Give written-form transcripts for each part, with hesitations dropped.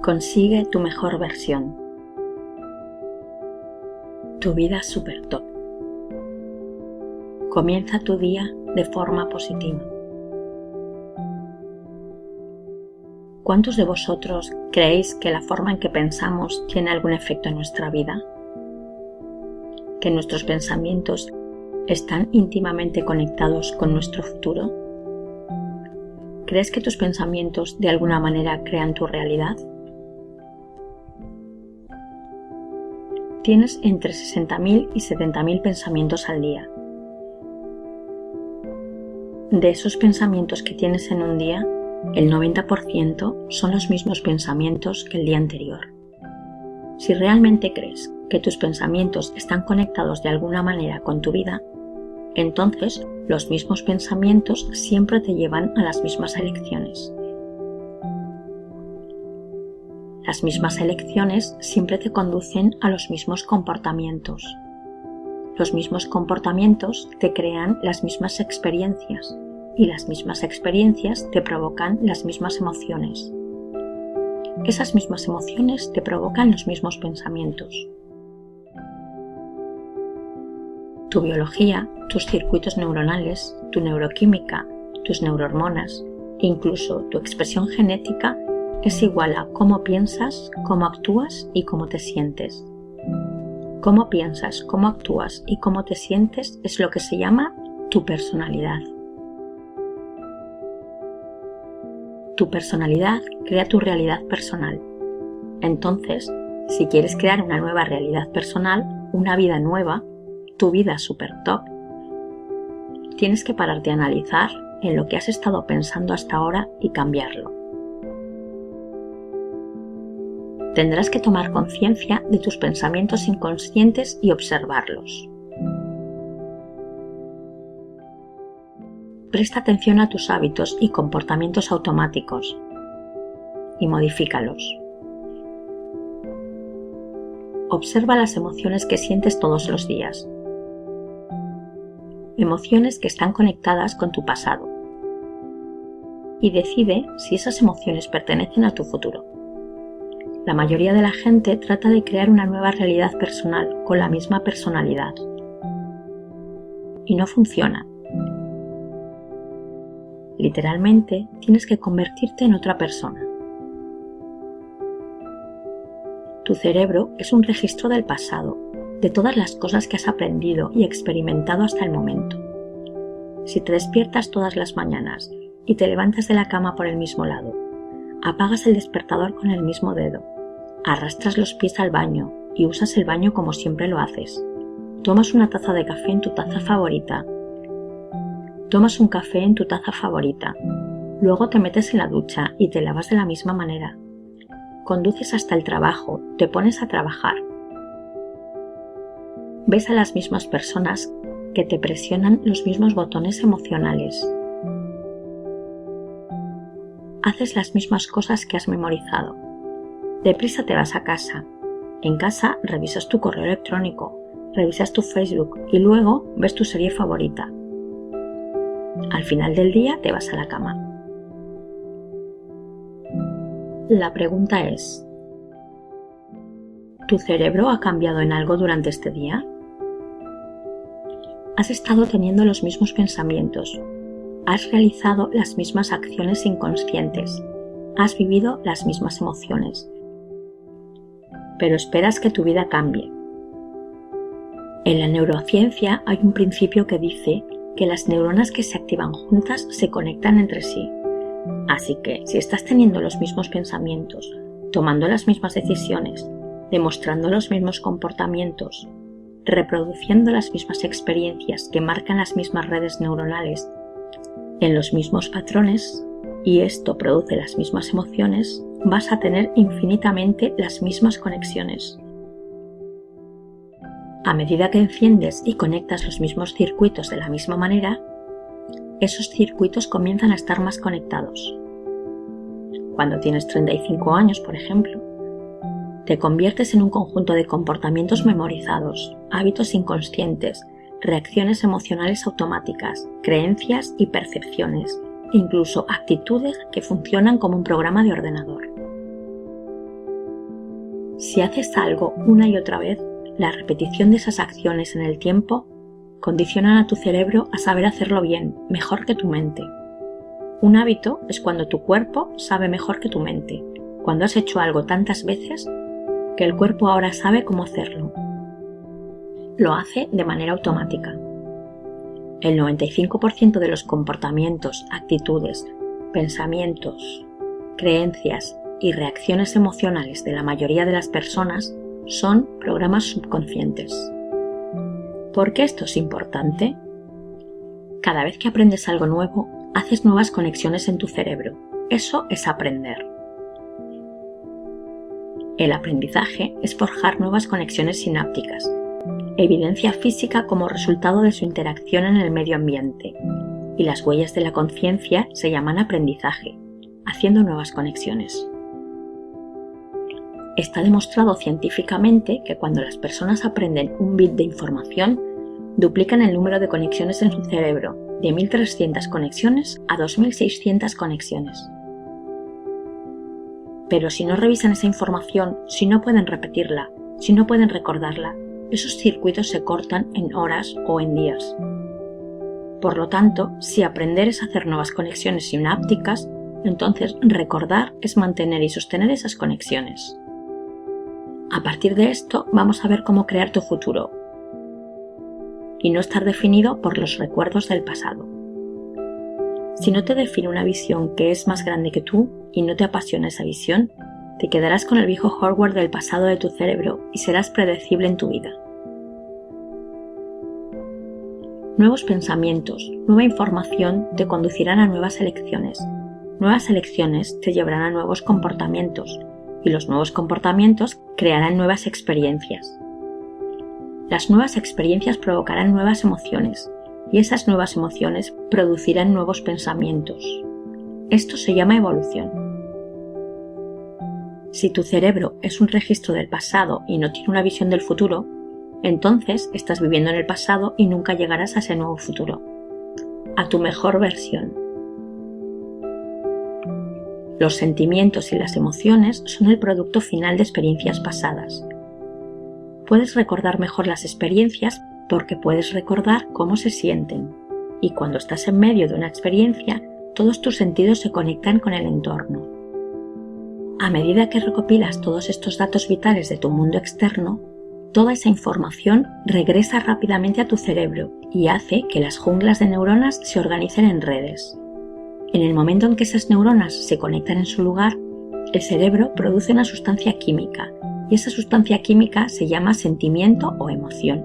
Consigue tu mejor versión. Tu vida super top. Comienza tu día de forma positiva. ¿Cuántos de vosotros creéis que la forma en que pensamos tiene algún efecto en nuestra vida? ¿Que nuestros pensamientos están íntimamente conectados con nuestro futuro? ¿Crees que tus pensamientos de alguna manera crean tu realidad? Tienes entre 60.000 y 70.000 pensamientos al día. De esos pensamientos que tienes en un día, el 90% son los mismos pensamientos que el día anterior. Si realmente crees que tus pensamientos están conectados de alguna manera con tu vida, entonces los mismos pensamientos siempre te llevan a las mismas elecciones. Las mismas elecciones siempre te conducen a los mismos comportamientos. Los mismos comportamientos te crean las mismas experiencias y las mismas experiencias te provocan las mismas emociones. Esas mismas emociones te provocan los mismos pensamientos. Tu biología, tus circuitos neuronales, tu neuroquímica, tus neurohormonas e incluso tu expresión genética es igual a cómo piensas, cómo actúas y cómo te sientes. Cómo piensas, cómo actúas y cómo te sientes es lo que se llama tu personalidad. Tu personalidad crea tu realidad personal. Entonces, si quieres crear una nueva realidad personal, una vida nueva, tu vida super top, tienes que pararte a analizar en lo que has estado pensando hasta ahora y cambiarlo. Tendrás que tomar conciencia de tus pensamientos inconscientes y observarlos. Presta atención a tus hábitos y comportamientos automáticos y modifícalos. Observa las emociones que sientes todos los días. Emociones que están conectadas con tu pasado. Y decide si esas emociones pertenecen a tu futuro. La mayoría de la gente trata de crear una nueva realidad personal con la misma personalidad. Y no funciona. Literalmente, tienes que convertirte en otra persona. Tu cerebro es un registro del pasado, de todas las cosas que has aprendido y experimentado hasta el momento. Si te despiertas todas las mañanas y te levantas de la cama por el mismo lado, apagas el despertador con el mismo dedo, arrastras los pies al baño y usas el baño como siempre lo haces, tomas una taza de café en tu taza favorita, tomas un café en tu taza favorita, luego te metes en la ducha y te lavas de la misma manera, conduces hasta el trabajo, te pones a trabajar, ves a las mismas personas que te presionan los mismos botones emocionales, haces las mismas cosas que has memorizado. Deprisa te vas a casa. En casa revisas tu correo electrónico, revisas tu Facebook y luego ves tu serie favorita. Al final del día te vas a la cama. La pregunta es: ¿tu cerebro ha cambiado en algo durante este día? ¿Has estado teniendo los mismos pensamientos? ¿Has realizado las mismas acciones inconscientes? ¿Has vivido las mismas emociones? Pero esperas que tu vida cambie. En la neurociencia hay un principio que dice que las neuronas que se activan juntas se conectan entre sí. Así que si estás teniendo los mismos pensamientos, tomando las mismas decisiones, demostrando los mismos comportamientos, reproduciendo las mismas experiencias que marcan las mismas redes neuronales en los mismos patrones, y esto produce las mismas emociones, vas a tener infinitamente las mismas conexiones. A medida que enciendes y conectas los mismos circuitos de la misma manera, esos circuitos comienzan a estar más conectados. Cuando tienes 35 años, por ejemplo, te conviertes en un conjunto de comportamientos memorizados, hábitos inconscientes, reacciones emocionales automáticas, creencias y percepciones, e incluso actitudes que funcionan como un programa de ordenador. Si haces algo una y otra vez, la repetición de esas acciones en el tiempo condicionan a tu cerebro a saber hacerlo bien, mejor que tu mente. Un hábito es cuando tu cuerpo sabe mejor que tu mente, cuando has hecho algo tantas veces que el cuerpo ahora sabe cómo hacerlo. Lo hace de manera automática. El 95% de los comportamientos, actitudes, pensamientos, creencias y reacciones emocionales de la mayoría de las personas son programas subconscientes. ¿Por qué esto es importante? Cada vez que aprendes algo nuevo, haces nuevas conexiones en tu cerebro. Eso es aprender. El aprendizaje es forjar nuevas conexiones sinápticas, evidencia física como resultado de su interacción en el medio ambiente, y las huellas de la conciencia se llaman aprendizaje, haciendo nuevas conexiones. Está demostrado científicamente que cuando las personas aprenden un bit de información, duplican el número de conexiones en su cerebro, de 1.300 conexiones a 2.600 conexiones. Pero si no revisan esa información, si no pueden repetirla, si no pueden recordarla, esos circuitos se cortan en horas o en días. Por lo tanto, si aprender es hacer nuevas conexiones sinápticas, entonces recordar es mantener y sostener esas conexiones. A partir de esto, vamos a ver cómo crear tu futuro y no estar definido por los recuerdos del pasado. Si no te define una visión que es más grande que tú y no te apasiona esa visión, te quedarás con el viejo hardware del pasado de tu cerebro y serás predecible en tu vida. Nuevos pensamientos, nueva información te conducirán a nuevas elecciones. Nuevas elecciones te llevarán a nuevos comportamientos y los nuevos comportamientos crearán nuevas experiencias. Las nuevas experiencias provocarán nuevas emociones y esas nuevas emociones producirán nuevos pensamientos. Esto se llama evolución. Si tu cerebro es un registro del pasado y no tiene una visión del futuro, entonces estás viviendo en el pasado y nunca llegarás a ese nuevo futuro, a tu mejor versión. Los sentimientos y las emociones son el producto final de experiencias pasadas. Puedes recordar mejor las experiencias porque puedes recordar cómo se sienten, y cuando estás en medio de una experiencia, todos tus sentidos se conectan con el entorno. A medida que recopilas todos estos datos vitales de tu mundo externo, toda esa información regresa rápidamente a tu cerebro y hace que las junglas de neuronas se organicen en redes. En el momento en que esas neuronas se conectan en su lugar, el cerebro produce una sustancia química y esa sustancia química se llama sentimiento o emoción.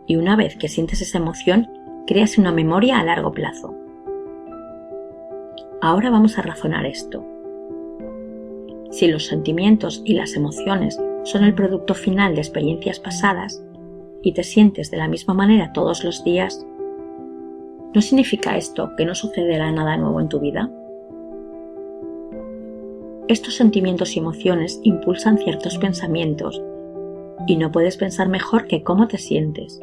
Y una vez que sientes esa emoción, creas una memoria a largo plazo. Ahora vamos a razonar esto. Si los sentimientos y las emociones son el producto final de experiencias pasadas y te sientes de la misma manera todos los días, ¿no significa esto que no sucederá nada nuevo en tu vida? Estos sentimientos y emociones impulsan ciertos pensamientos y no puedes pensar mejor que cómo te sientes,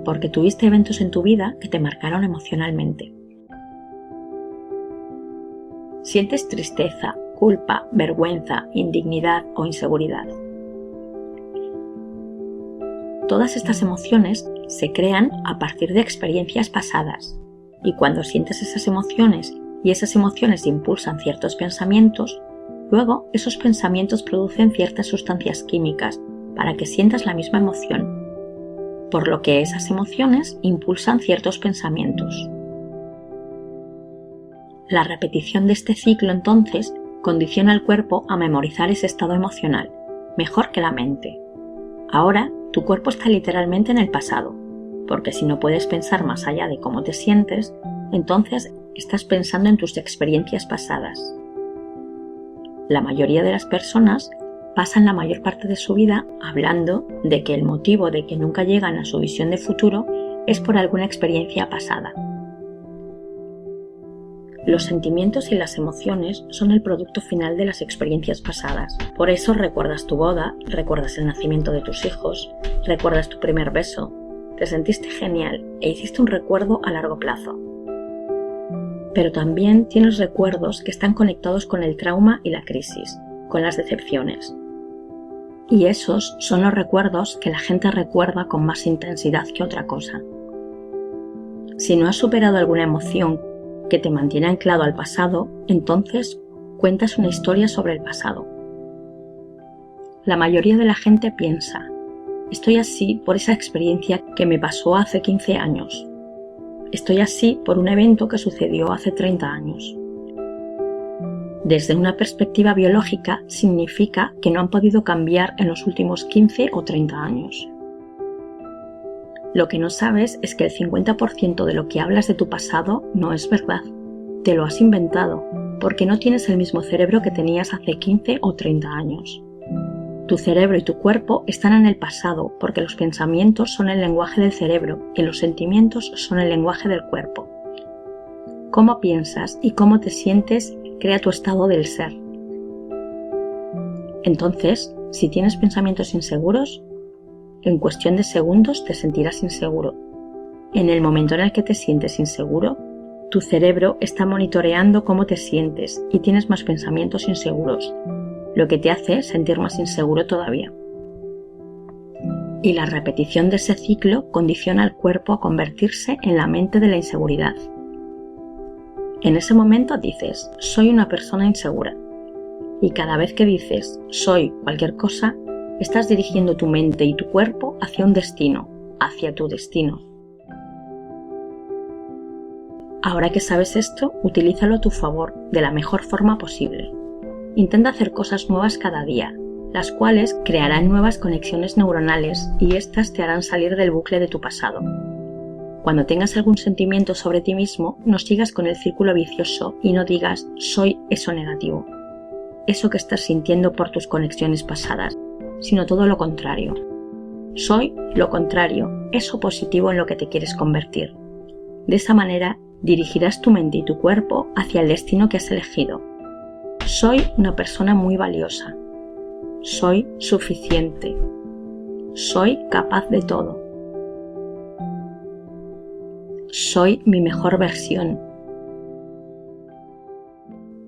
porque tuviste eventos en tu vida que te marcaron emocionalmente. Sientes tristeza, culpa, vergüenza, indignidad o inseguridad. Todas estas emociones se crean a partir de experiencias pasadas, y cuando sientes esas emociones y esas emociones impulsan ciertos pensamientos, luego esos pensamientos producen ciertas sustancias químicas para que sientas la misma emoción, por lo que esas emociones impulsan ciertos pensamientos. La repetición de este ciclo entonces condiciona al cuerpo a memorizar ese estado emocional, mejor que la mente. Ahora, tu cuerpo está literalmente en el pasado, porque si no puedes pensar más allá de cómo te sientes, entonces estás pensando en tus experiencias pasadas. La mayoría de las personas pasan la mayor parte de su vida hablando de que el motivo de que nunca llegan a su visión de futuro es por alguna experiencia pasada. Los sentimientos y las emociones son el producto final de las experiencias pasadas. Por eso recuerdas tu boda, recuerdas el nacimiento de tus hijos, recuerdas tu primer beso, te sentiste genial e hiciste un recuerdo a largo plazo. Pero también tienes recuerdos que están conectados con el trauma y la crisis, con las decepciones, Y esos son los recuerdos que la gente recuerda con más intensidad que otra cosa. Si no has superado alguna emoción que te mantiene anclado al pasado, entonces cuentas una historia sobre el pasado. La mayoría de la gente piensa: estoy así por esa experiencia que me pasó hace 15 años. Estoy así por un evento que sucedió hace 30 años. Desde una perspectiva biológica, significa que no han podido cambiar en los últimos 15 o 30 años. Lo que no sabes es que el 50% de lo que hablas de tu pasado no es verdad. Te lo has inventado, porque no tienes el mismo cerebro que tenías hace 15 o 30 años. Tu cerebro y tu cuerpo están en el pasado, porque los pensamientos son el lenguaje del cerebro y los sentimientos son el lenguaje del cuerpo. Cómo piensas y cómo te sientes crea tu estado del ser. Entonces, si tienes pensamientos inseguros, en cuestión de segundos te sentirás inseguro. En el momento en el que te sientes inseguro, tu cerebro está monitoreando cómo te sientes y tienes más pensamientos inseguros, lo que te hace sentir más inseguro todavía. Y la repetición de ese ciclo condiciona al cuerpo a convertirse en la mente de la inseguridad. En ese momento dices: soy una persona insegura. Y cada vez que dices soy cualquier cosa, estás dirigiendo tu mente y tu cuerpo hacia un destino, hacia tu destino. Ahora que sabes esto, utilízalo a tu favor de la mejor forma posible. Intenta hacer cosas nuevas cada día, las cuales crearán nuevas conexiones neuronales y éstas te harán salir del bucle de tu pasado. Cuando tengas algún sentimiento sobre ti mismo, no sigas con el círculo vicioso y no digas soy eso negativo, eso que estás sintiendo por tus conexiones pasadas, sino todo lo contrario. Soy lo contrario, eso positivo en lo que te quieres convertir. De esa manera, dirigirás tu mente y tu cuerpo hacia el destino que has elegido. Soy una persona muy valiosa. Soy suficiente. Soy capaz de todo. Soy mi mejor versión.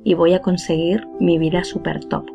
Y voy a conseguir mi vida super top.